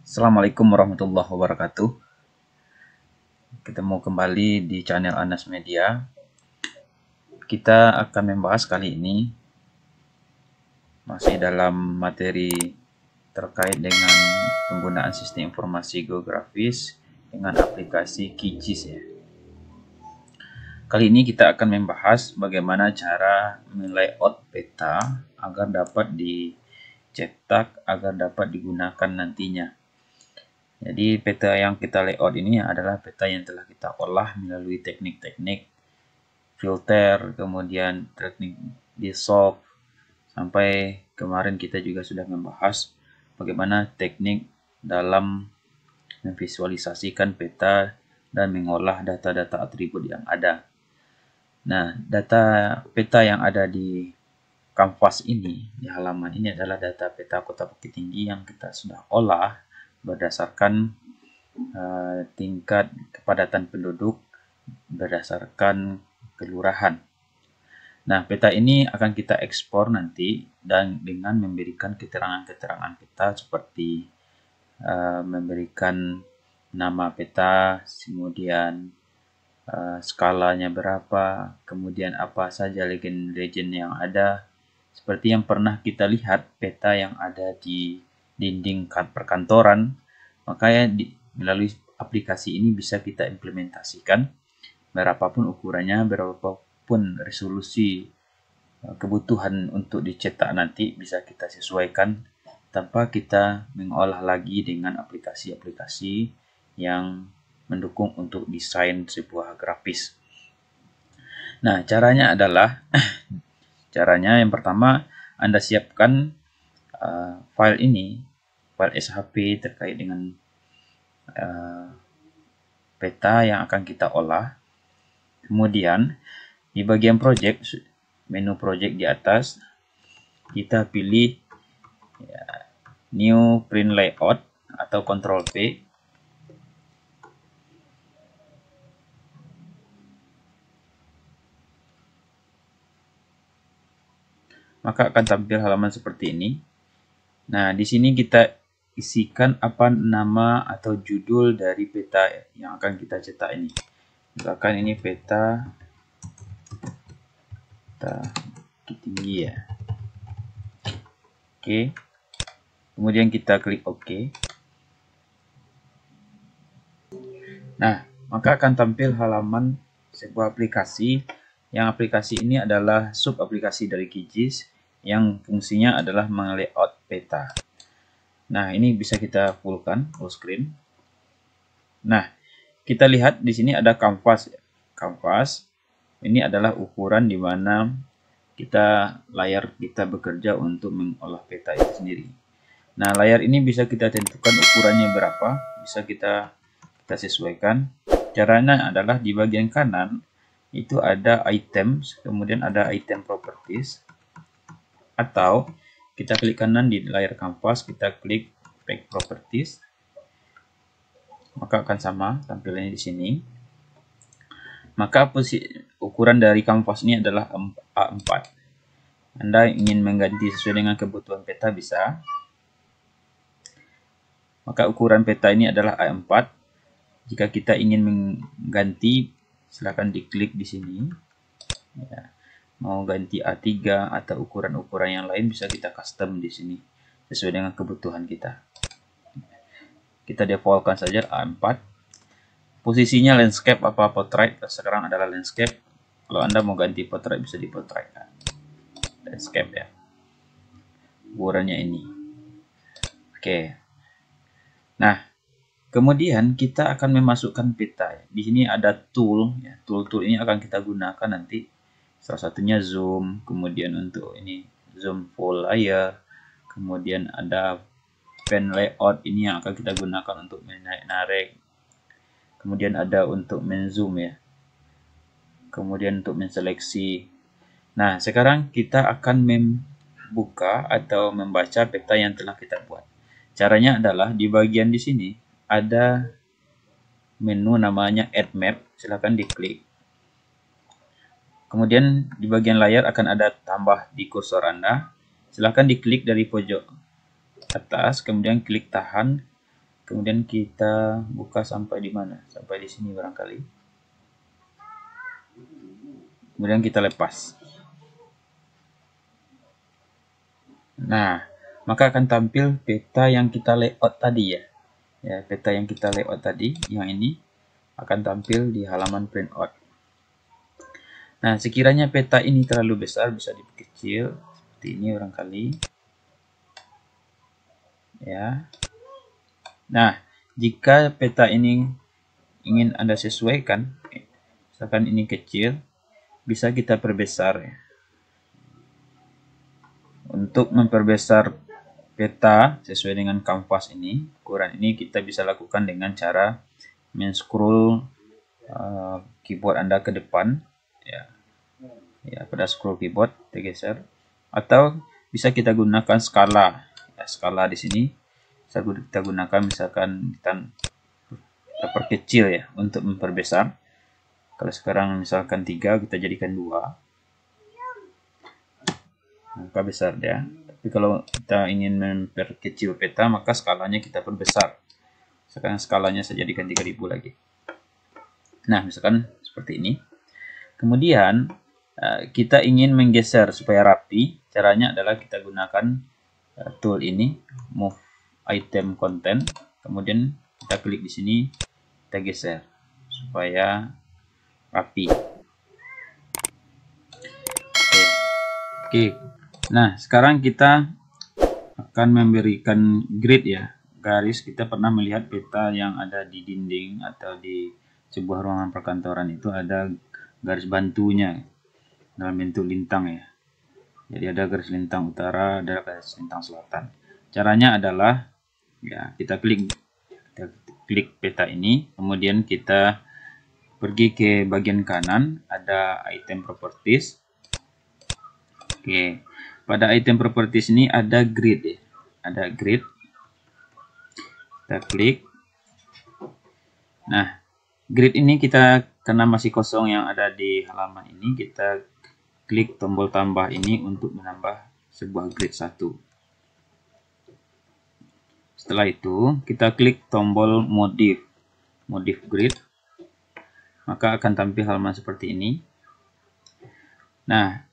Assalamualaikum warahmatullahi wabarakatuh. Ketemu kembali di channel Anas Media. Kita akan membahas kali ini masih dalam materi terkait dengan penggunaan sistem informasi geografis dengan aplikasi QGIS ya. Kali ini kita akan membahas bagaimana cara melayout peta agar dapat dicetak, agar dapat digunakan nantinya. Jadi peta yang kita layout ini adalah peta yang telah kita olah melalui teknik-teknik filter, kemudian teknik dissolve, sampai kemarin kita juga sudah membahas bagaimana teknik dalam memvisualisasikan peta dan mengolah data-data atribut yang ada. Nah, data peta yang ada di kanvas ini, di halaman ini adalah data peta Kota Bukit Tinggi yang kita sudah olah berdasarkan tingkat kepadatan penduduk berdasarkan kelurahan. Nah, peta ini akan kita ekspor nanti dan dengan memberikan keterangan-keterangan peta seperti memberikan nama peta, kemudian skalanya berapa, kemudian apa saja legend-legend yang ada. Seperti yang pernah kita lihat peta yang ada di dinding perkantoran, makanya melalui aplikasi ini bisa kita implementasikan berapapun ukurannya, berapapun resolusi kebutuhan untuk dicetak nanti bisa kita sesuaikan tanpa kita mengolah lagi dengan aplikasi-aplikasi yang mendukung untuk desain sebuah grafis. Nah, caranya adalah yang pertama Anda siapkan file ini, file SHP terkait dengan peta yang akan kita olah. Kemudian di bagian project, menu project di atas, kita pilih new print layout atau Ctrl P. Maka akan tampil halaman seperti ini. Nah, di sini kita isikan apa nama atau judul dari peta yang akan kita cetak ini. Misalkan ini peta Bukit Tinggi ya. Oke. Kemudian kita klik OK. Nah, maka akan tampil halaman sebuah aplikasi. Yang aplikasi ini adalah sub aplikasi dari QGIS yang fungsinya adalah meng-layout peta. Nah, ini bisa kita fullkan, full screen. Nah, kita lihat di sini ada kanvas. Kanvas ini adalah ukuran di mana layar kita bekerja untuk mengolah peta itu sendiri. Nah, layar ini bisa kita tentukan ukurannya berapa, bisa kita sesuaikan. Caranya adalah di bagian kanan itu ada items, kemudian ada item properties, atau kita klik kanan di layar kanvas, kita klik pack properties, maka akan sama tampilannya di sini. Maka ukuran dari kanvas ini adalah A4. Anda ingin mengganti sesuai dengan kebutuhan peta bisa. Maka ukuran peta ini adalah A4. Jika kita ingin mengganti, silakan diklik di sini. Ya. Mau ganti A3 atau ukuran-ukuran yang lain bisa kita custom di sini sesuai dengan kebutuhan kita. Kita defaultkan saja A4. Posisinya landscape apa portrait, sekarang adalah landscape. Kalau Anda mau ganti portrait bisa di portrait kan. Landscape ya. Ukurannya ini. Oke. Nah, kemudian kita akan memasukkan peta. Di sini ada tool ya. Tool-tool ini akan kita gunakan nanti. Salah satunya zoom, kemudian untuk ini zoom full layer, kemudian ada pen layout ini yang akan kita gunakan untuk menarik, kemudian ada untuk menzoom ya, kemudian untuk menseleksi. Nah, sekarang kita akan membuka atau membaca peta yang telah kita buat. Caranya adalah di bagian di sini ada menu namanya Add Map, silakan diklik. Kemudian di bagian layar akan ada tambah di kursor Anda. Silahkan diklik dari pojok atas, kemudian klik tahan. Kemudian kita buka sampai di mana? Sampai di sini barangkali. Kemudian kita lepas. Nah, maka akan tampil peta yang kita layout tadi ya. Ya, peta yang kita layout tadi, yang ini akan tampil di halaman printout. Nah, sekiranya peta ini terlalu besar, bisa diperkecil seperti ini barangkali. Ya. Nah, jika peta ini ingin Anda sesuaikan, misalkan ini kecil, bisa kita perbesar ya. Untuk memperbesar peta sesuai dengan kanvas ini, ukuran ini kita bisa lakukan dengan cara men-scroll keyboard Anda ke depan, ya. Ya, pada scroll keyboard tergeser, atau bisa kita gunakan skala. Ya, skala di sini bisa kita gunakan, misalkan kita perkecil ya untuk memperbesar. Kalau sekarang misalkan 3, kita jadikan 2. Maka besar dia. Tapi kalau kita ingin memperkecil peta, maka skalanya kita perbesar. Sekarang skalanya saya jadikan 3000 lagi. Nah, misalkan seperti ini. Kemudian kita ingin menggeser supaya rapi. Caranya adalah kita gunakan tool ini, move item content. Kemudian kita klik di sini, kita geser supaya rapi. Oke. Nah, sekarang kita akan memberikan grid ya, garis. Kita pernah melihat peta yang ada di dinding atau di sebuah ruangan perkantoran itu ada garis bantunya dalam bentuk lintang ya. Jadi ada garis lintang utara, ada garis lintang selatan. Caranya adalah ya, kita klik peta ini, kemudian kita pergi ke bagian kanan, ada item properties. Oke, pada item properties ini ada grid ya. Ada grid. Kita klik. Nah, grid ini kita karena masih kosong yang ada di halaman ini, kita klik tombol tambah ini untuk menambah sebuah grid 1. Setelah itu, kita klik tombol modif grid. Maka akan tampil halaman seperti ini. Nah,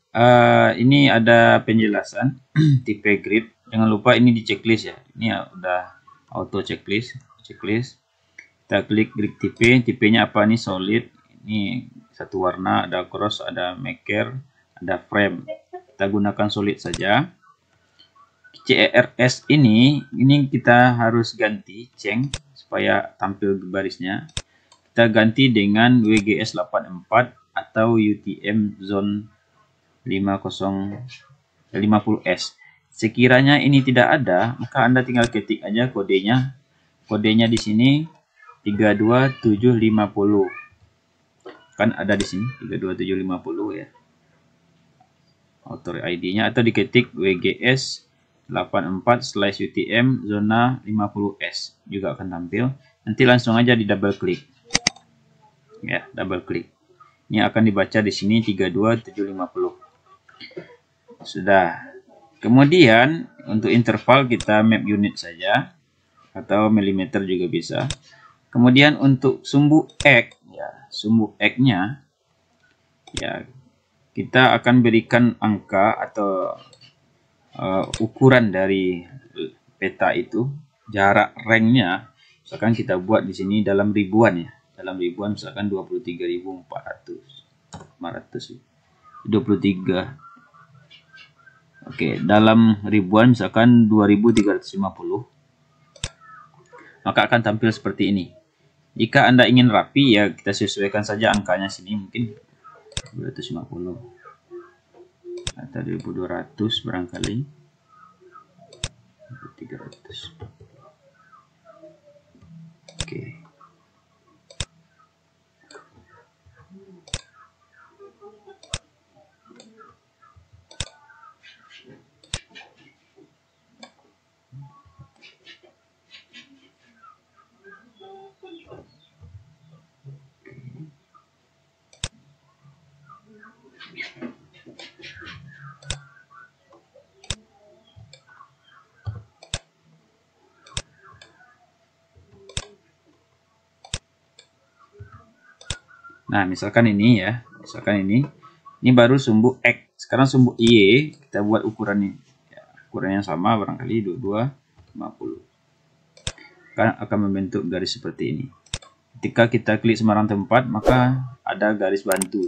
ini ada penjelasan tipe grid. Jangan lupa ini di checklist ya. Ini ya, udah auto checklist. Kita klik grid tipenya apa nih? Solid. Ini satu warna, ada cross, ada maker, ada frame. Kita gunakan solid saja. CERS ini kita harus ganti ceng supaya tampil barisnya. Kita ganti dengan WGS 84 atau UTM zone 50S. Sekiranya ini tidak ada, maka Anda tinggal ketik aja kodenya. Kodenya di sini 32750. Kan ada di sini 32750 ya. Author ID-nya, atau diketik WGS 84/UTM zona 50S juga akan tampil. Nanti langsung aja di double klik. Ya, double klik. Ini akan dibaca di sini 32750. Sudah. Kemudian untuk interval kita map unit saja atau milimeter juga bisa. Kemudian untuk sumbu X ya, sumbu X-nya ya, kita akan berikan angka atau ukuran dari peta itu, jarak ranknya. Misalkan kita buat di sini dalam ribuan ya, dalam ribuan misalkan 23.400, 23. Oke, dalam ribuan misalkan 2350, maka akan tampil seperti ini. Jika Anda ingin rapi ya, kita sesuaikan saja angkanya sini, mungkin 250 atau 1200 barangkali, 300. Oke. Nah, misalkan ini ya, misalkan ini baru sumbu X. Sekarang sumbu Y kita buat ukurannya, ya, ukurannya sama barangkali 2250. Akan membentuk garis seperti ini. Ketika kita klik sembarang tempat, maka ada garis bantu.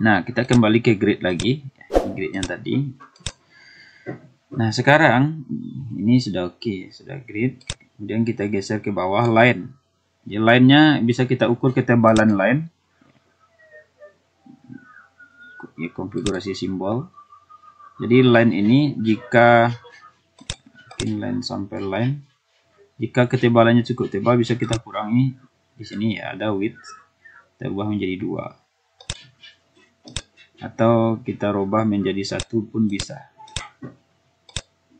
Nah, kita kembali ke grid lagi, grid yang tadi. Nah, sekarang ini sudah oke, sudah grid. Kemudian kita geser ke bawah line. Ya, line-nya bisa kita ukur ketebalan line. Ya, konfigurasi simbol. Jadi line ini jika line sampai line, jika ketebalannya cukup tebal bisa kita kurangi di sini ya, ada width, kita ubah menjadi 2. Atau kita rubah menjadi 1 pun bisa.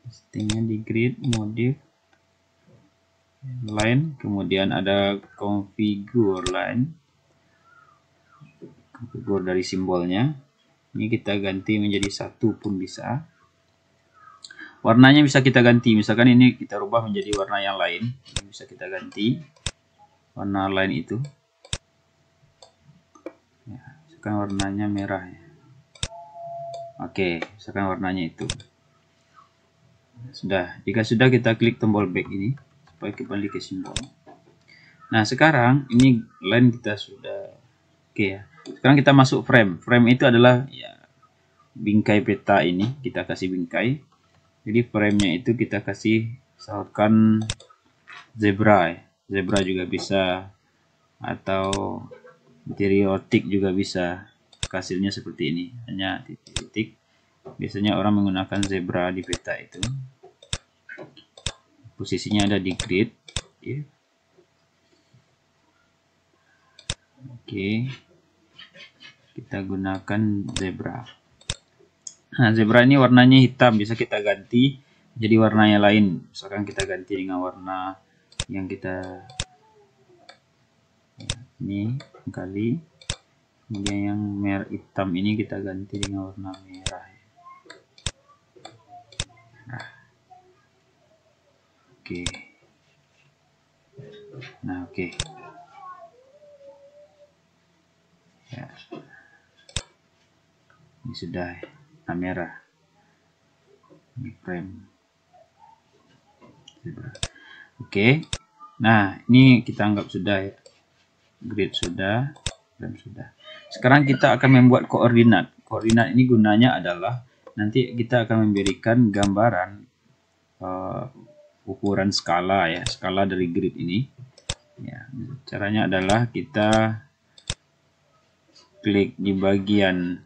Settingnya di grid, modif, line, kemudian ada configure line, configure dari simbolnya. Ini kita ganti menjadi 1 pun bisa. Warnanya bisa kita ganti, misalkan ini kita rubah menjadi warna yang lain, ini bisa kita ganti warna lain itu. Ya, misalkan warnanya merah ya. Oke, misalkan warnanya itu. Sudah, jika sudah kita klik tombol back ini supaya kembali ke simbol. Nah, sekarang ini line kita sudah oke ya. Sekarang kita masuk frame. Frame itu adalah ya bingkai peta ini, kita kasih bingkai. Jadi frame-nya itu kita kasih misalkan zebra ya. Zebra juga bisa, atau stereotik juga bisa. Hasilnya seperti ini, hanya titik-titik. Biasanya orang menggunakan zebra di peta itu. Posisinya ada di grid ya. Oke, kita gunakan zebra. Nah, zebra ini warnanya hitam, bisa kita ganti jadi warnanya lain. Misalkan kita ganti dengan warna yang kita ini kali. Kemudian yang merah hitam ini kita ganti dengan warna merah. Nah, oke. Nah, oke. Ya. Ini sudah warna merah. Ini frame. Oke. Nah, ini kita anggap sudah ya. Grid sudah, frame sudah. Sekarang kita akan membuat koordinat. Koordinat ini gunanya adalah nanti kita akan memberikan gambaran ukuran skala ya, skala dari grid ini. Ya, caranya adalah kita klik di bagian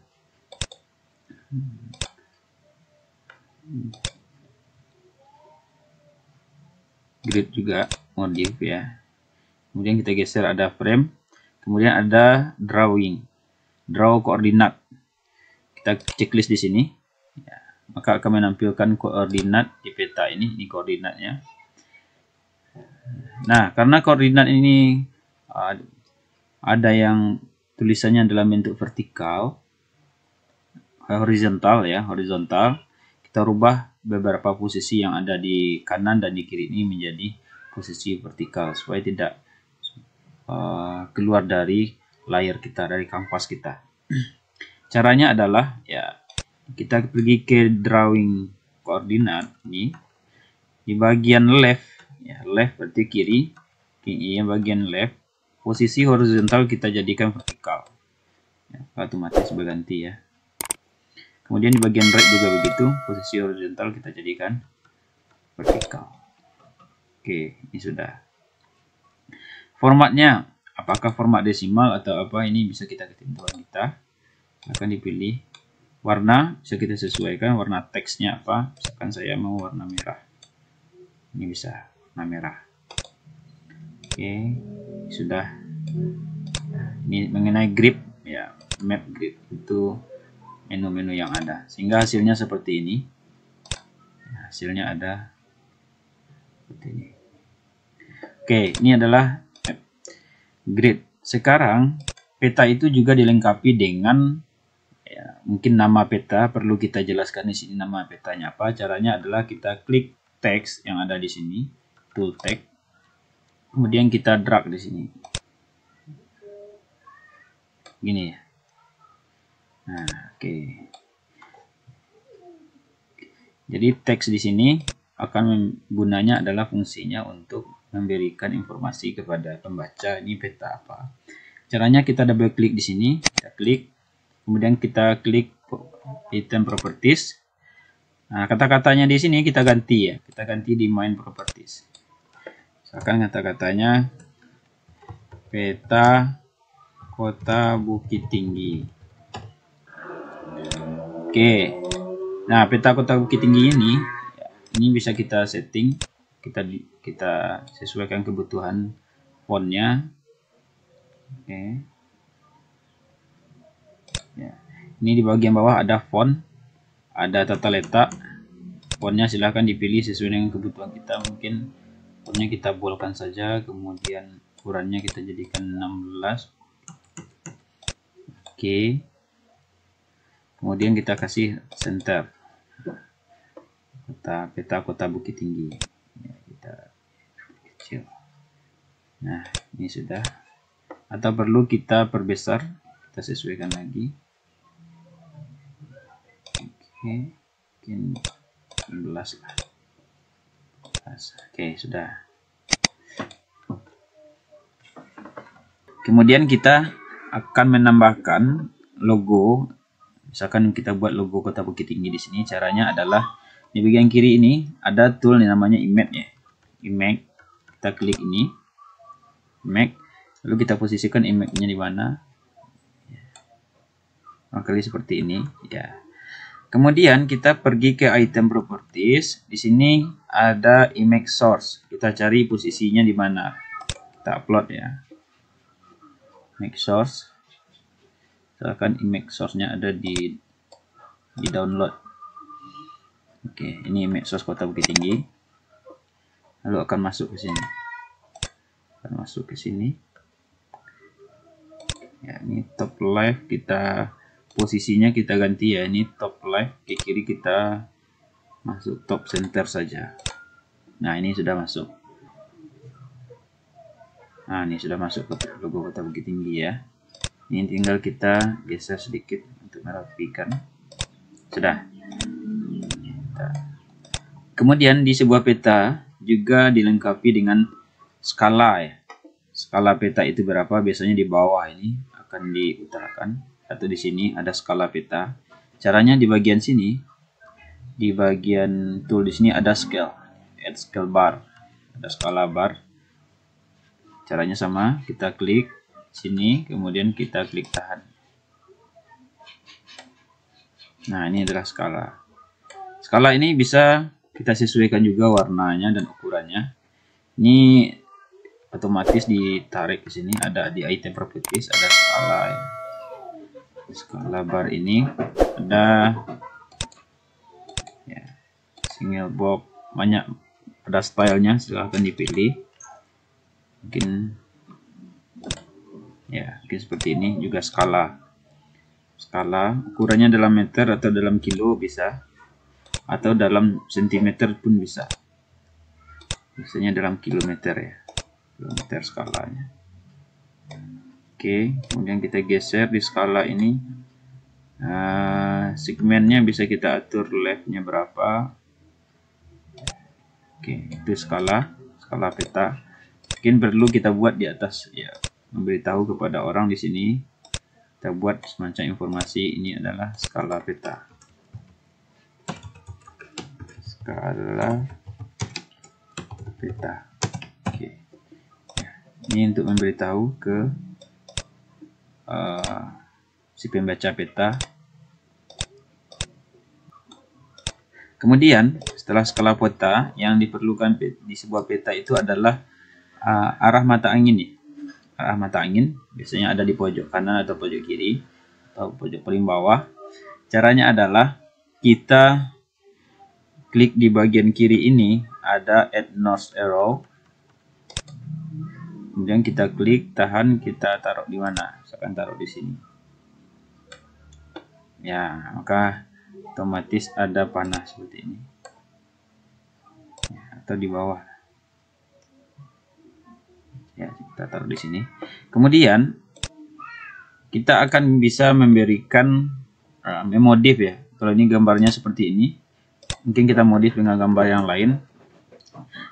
grid juga, modif ya. Kemudian kita geser ada frame, kemudian ada drawing, draw koordinat. Kita checklist di sini, ya, maka akan menampilkan koordinat di peta ini koordinatnya. Nah, karena koordinat ini ada yang tulisannya dalam bentuk vertikal, horizontal ya, horizontal. Kita rubah beberapa posisi yang ada di kanan dan di kiri ini menjadi posisi vertikal supaya tidak keluar dari layar kita, dari kanvas kita. Caranya adalah ya kita pergi ke drawing koordinat ini di bagian left ya, left berarti kiri, yang bagian left posisi horizontal kita jadikan vertikal ya, otomatis berganti ya. Kemudian di bagian right juga begitu, posisi horizontal kita jadikan vertikal. Oke, ini sudah. Formatnya apakah format desimal atau apa, ini bisa kita ketentuan kita. Akan dipilih warna, bisa kita sesuaikan warna teksnya apa. Misalkan saya mau warna merah, ini bisa warna merah. Oke, sudah. Ini mengenai grip ya, map grip itu menu-menu yang ada, sehingga hasilnya seperti ini. Hasilnya ada seperti ini. Oke, ini adalah map grid. Sekarang peta itu juga dilengkapi dengan ya, mungkin nama peta perlu kita jelaskan di sini nama petanya apa. Caranya adalah kita klik teks yang ada di sini, tool tag, kemudian kita drag di sini. Gini ya. Nah, oke. Jadi teks di sini akan gunanya adalah fungsinya untuk memberikan informasi kepada pembaca ini peta apa. Caranya kita double klik di sini, kita klik, kemudian kita klik item properties. Nah, kata-katanya di sini kita ganti ya, kita ganti di main properties. Misalkan kata-katanya peta kota Bukit Tinggi. Oke. Nah, peta kota Bukit Tinggi ini bisa kita setting, kita sesuaikan kebutuhan fontnya. Oke. Ya. Ini di bagian bawah ada font, ada tata letak. Fontnya silahkan dipilih sesuai dengan kebutuhan kita. Mungkin fontnya kita boldkan saja, kemudian ukurannya kita jadikan 16. Oke. Kemudian kita kasih center. Peta kota Bukit Tinggi. Ya, kita kecil. Nah, ini sudah. Atau perlu kita perbesar, kita sesuaikan lagi. Oke, mungkin 16 lah. Oke, sudah. Kemudian kita akan menambahkan logo. Misalkan kita buat logo kota Bukit Tinggi di sini. Caranya adalah di bagian kiri ini ada tool yang namanya image ya. Image, kita klik ini, image, lalu kita posisikan image-nya di mana. Kali seperti ini, ya. Kemudian kita pergi ke item properties. Di sini ada image source. Kita cari posisinya di mana. Kita upload ya. Image source. Misalkan image source-nya ada di download. Oke, ini image source kota Bukit Tinggi. Lalu akan masuk ke sini. Akan masuk ke sini. Ya, ini top left, kita posisinya kita ganti ya, ini top left, ke kiri kita masuk top center saja. Nah, ini sudah masuk. Nah, ini sudah masuk ke logo kota Bukit Tinggi ya. Ini tinggal kita geser sedikit untuk merapikan. Sudah. Kemudian di sebuah peta juga dilengkapi dengan skala ya. Skala peta itu berapa? Biasanya di bawah ini akan diutarakan. Atau di sini ada skala peta. Caranya di bagian sini, di bagian tool di sini ada scale, add scale bar, ada skala bar. Caranya sama, kita klik sini, kemudian kita klik tahan. Nah, ini adalah skala. Skala ini bisa kita sesuaikan juga warnanya dan ukurannya. Ini otomatis ditarik ke sini, ada di item properties, ada skala ya. Skala bar ini ada ya, single box, banyak, ada stylenya, silahkan dipilih. Mungkin ya, mungkin seperti ini. Juga skala ukurannya dalam meter atau dalam kilo bisa, atau dalam sentimeter pun bisa. Biasanya dalam kilometer ya, kilometer skalanya. Oke, kemudian kita geser di skala ini. Segmennya bisa kita atur leftnya berapa. Oke, itu skala peta. Mungkin perlu kita buat di atas ya, memberitahu kepada orang di sini. Kita buat semacam informasi, ini adalah skala peta. Skala peta. Oke. Ini untuk memberitahu ke si pembaca peta. Kemudian setelah skala peta, yang diperlukan di sebuah peta itu adalah arah mata angin nih. Arah mata angin biasanya ada di pojok kanan atau pojok kiri atau pojok paling bawah. Caranya adalah kita klik di bagian kiri ini, ada add north arrow. Kemudian kita klik, tahan, kita taruh di mana? Misalkan taruh di sini. Ya, maka otomatis ada panah seperti ini. Ya, atau di bawah. Ya, kita taruh di sini. Kemudian kita akan bisa memberikan memodif ya. Kalau ini gambarnya seperti ini, mungkin kita modif dengan gambar yang lain.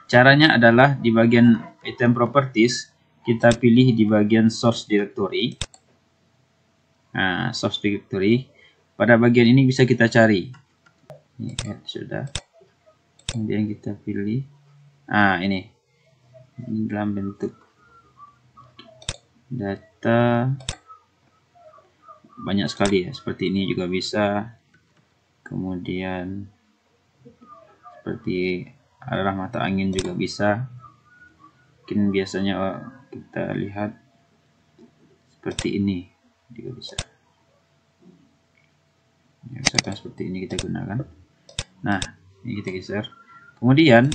Caranya adalah di bagian item properties, kita pilih di bagian source directory. Nah, source directory. Pada bagian ini bisa kita cari. Ini sudah. Kemudian kita pilih. Ini dalam bentuk data. Banyak sekali ya. Seperti ini juga bisa. Kemudian seperti arah mata angin juga bisa. Mungkin biasanya kita lihat seperti ini juga bisa. Ya, misalkan seperti ini kita gunakan. Nah, ini kita geser. Kemudian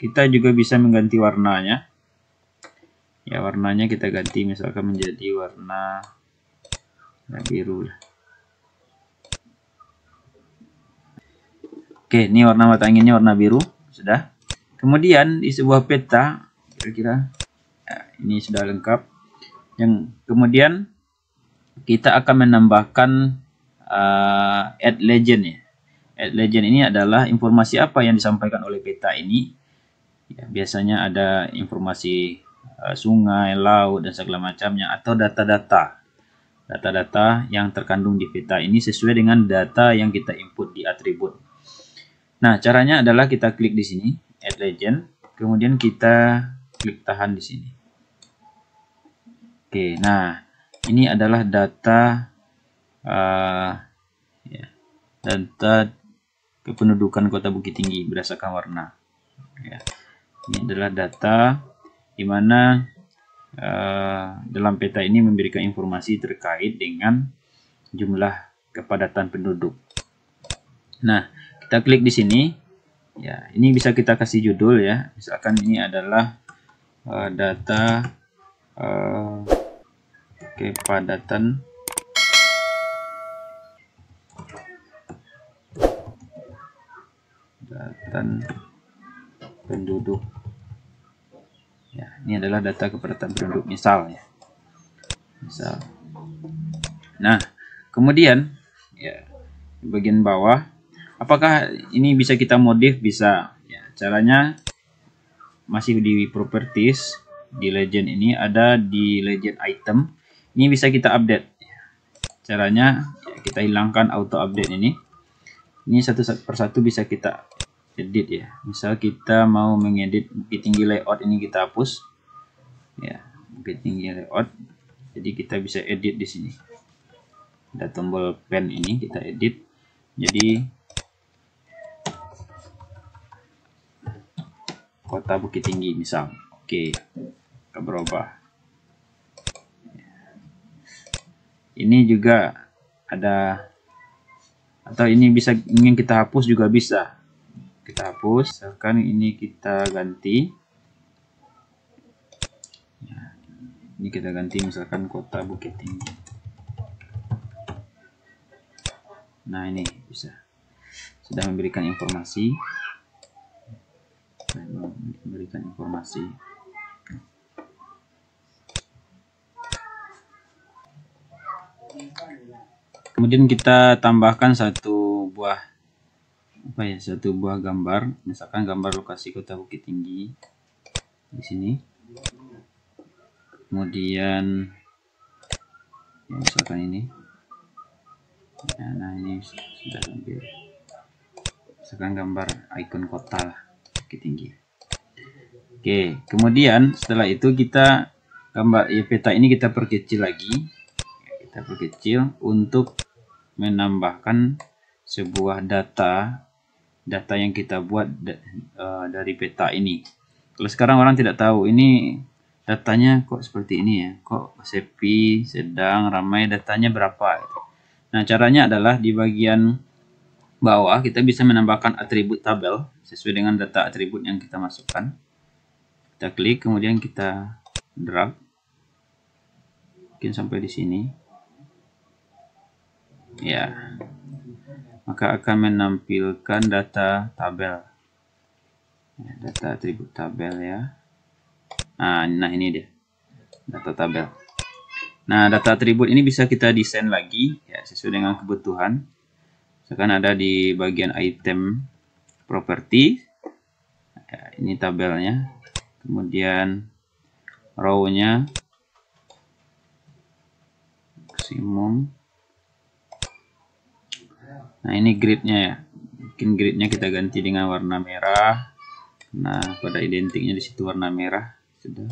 kita juga bisa mengganti warnanya. Ya, warnanya kita ganti misalkan menjadi warna biru. Oke, ini warna mata anginnya warna biru. Sudah. Kemudian di sebuah peta, kira-kira ini sudah lengkap. Yang kemudian kita akan menambahkan add legend ya. Add legend ini adalah informasi apa yang disampaikan oleh peta ini. Ya, biasanya ada informasi sungai, laut, dan segala macamnya, atau data-data. Data-data yang terkandung di peta ini sesuai dengan data yang kita input di atribut. Nah, caranya adalah kita klik di sini, add legend, kemudian kita klik tahan di sini. Oke, nah ini adalah data data kependudukan Kota Bukit Tinggi berdasarkan warna. Ya, ini adalah data di mana dalam peta ini memberikan informasi terkait dengan jumlah kepadatan penduduk. Nah, kita klik di sini. Ya, ini bisa kita kasih judul ya. Misalkan ini adalah data kepadatan penduduk. Ya, ini adalah data kepadatan penduduk misal ya. Misal. Nah, kemudian ya di bagian bawah, apakah ini bisa kita modif? Bisa. Ya, caranya masih di properties, di legend ini ada di legend item. Ini bisa kita update. Caranya ya, kita hilangkan auto update ini. Ini satu persatu bisa kita edit ya. Misal kita mau mengedit Bukit Tinggi layout, ini kita hapus. Ya, Bukit Tinggi layout. Jadi kita bisa edit di sini. Ada tombol pen ini kita edit. Jadi Kota Bukit Tinggi misal. Oke. Kita berubah. Ini juga ada, atau ini bisa ingin kita hapus juga bisa. Kita hapus, misalkan ini kita ganti. Ya, ini kita ganti misalkan Kota Bukit Tinggi. Nah, ini bisa. Sudah memberikan informasi. Kemudian kita tambahkan satu buah gambar, misalkan gambar lokasi Kota Bukit Tinggi di sini. Kemudian ya, misalkan ini. Ya, nah ini sudah hampir. Misalkan gambar ikon kota lah, Bukit Tinggi. Oke, kemudian setelah itu kita gambar ya, peta ini kita perkecil lagi. Kita perkecil untuk menambahkan sebuah data yang kita buat dari peta ini. Kalau sekarang orang tidak tahu ini datanya kok seperti ini ya, kok sepi, sedang, ramai, datanya berapa. Nah, caranya adalah di bagian bawah kita bisa menambahkan atribut tabel sesuai dengan data atribut yang kita masukkan. Kita klik, kemudian kita drag, mungkin sampai di sini. Ya, maka akan menampilkan data tabel. Ya, data atribut tabel ya. Nah ini dia data tabel. Nah, data atribut ini bisa kita desain lagi ya sesuai dengan kebutuhan. Misalkan ada di bagian item property. Ya, ini tabelnya. Kemudian row-nya maksimum. Nah, ini grid-nya ya. Mungkin grid-nya kita ganti dengan warna merah. Nah, pada identiknya di situ warna merah sudah.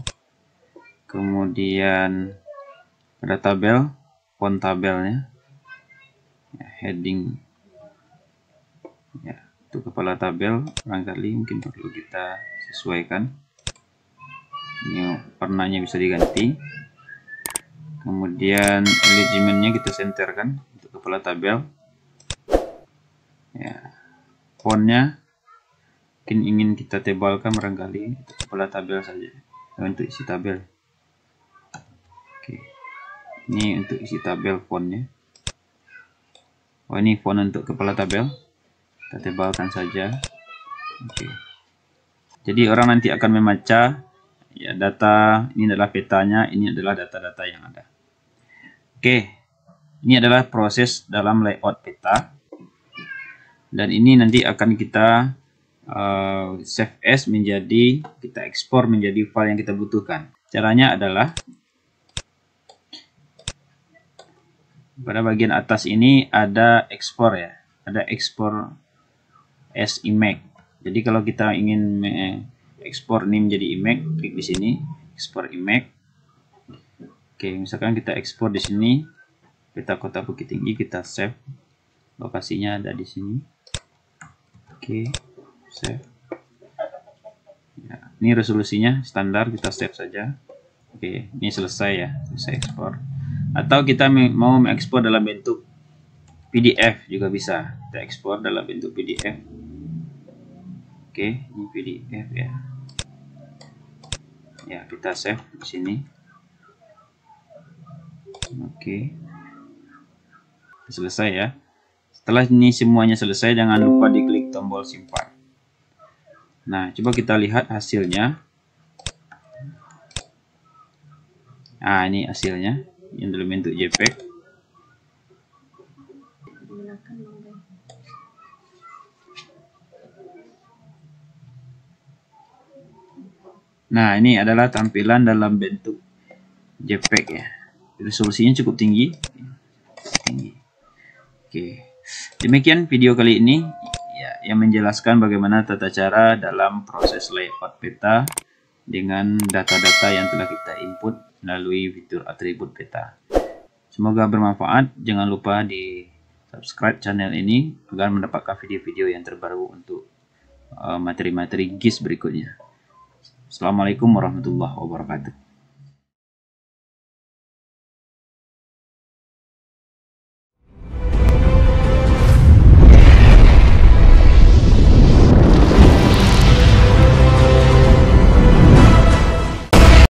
Kemudian pada tabel, font tabelnya, ya, heading, ya, untuk kepala tabel barangkali mungkin perlu kita sesuaikan. Ini warnanya bisa diganti. Kemudian alignment-nya kita senterkan untuk kepala tabel. Ya, fontnya mungkin ingin kita tebalkan barangkali untuk kepala tabel saja, untuk isi tabel. Oke, ini untuk isi tabel fontnya. Oh, ini font untuk kepala tabel, kita tebalkan saja. Oke, jadi orang nanti akan membaca ya data, ini adalah petanya, ini adalah data-data yang ada. Oke, ini adalah proses dalam layout peta. Dan ini nanti akan kita save as menjadi, kita ekspor menjadi file yang kita butuhkan. Caranya adalah pada bagian atas ini ada ekspor ya, ada ekspor as image. Jadi kalau kita ingin ekspor ini menjadi image, klik di sini, ekspor image. Oke, misalkan kita ekspor di sini peta Kota Bukit Tinggi, kita save. Lokasinya ada di sini. Oke, save. Ya, ini resolusinya standar, kita save saja. Oke, ini selesai ya, selesai ekspor. Atau kita mau mengekspor dalam bentuk PDF juga bisa. Kita ekspor dalam bentuk PDF. Oke, ini PDF ya. Ya, kita save di sini. Oke. Selesai ya. Setelah ini semuanya selesai, jangan lupa diklik tombol simpan. Nah, coba kita lihat hasilnya. Nah, ini hasilnya yang dalam bentuk JPEG. Nah, ini adalah tampilan dalam bentuk JPEG ya. Resolusinya cukup tinggi. Oke. Demikian video kali ini ya, yang menjelaskan bagaimana tata cara dalam proses layout peta dengan data-data yang telah kita input melalui fitur atribut peta. Semoga bermanfaat. Jangan lupa di subscribe channel ini agar mendapatkan video-video yang terbaru untuk materi-materi GIS berikutnya. Assalamualaikum warahmatullahi wabarakatuh.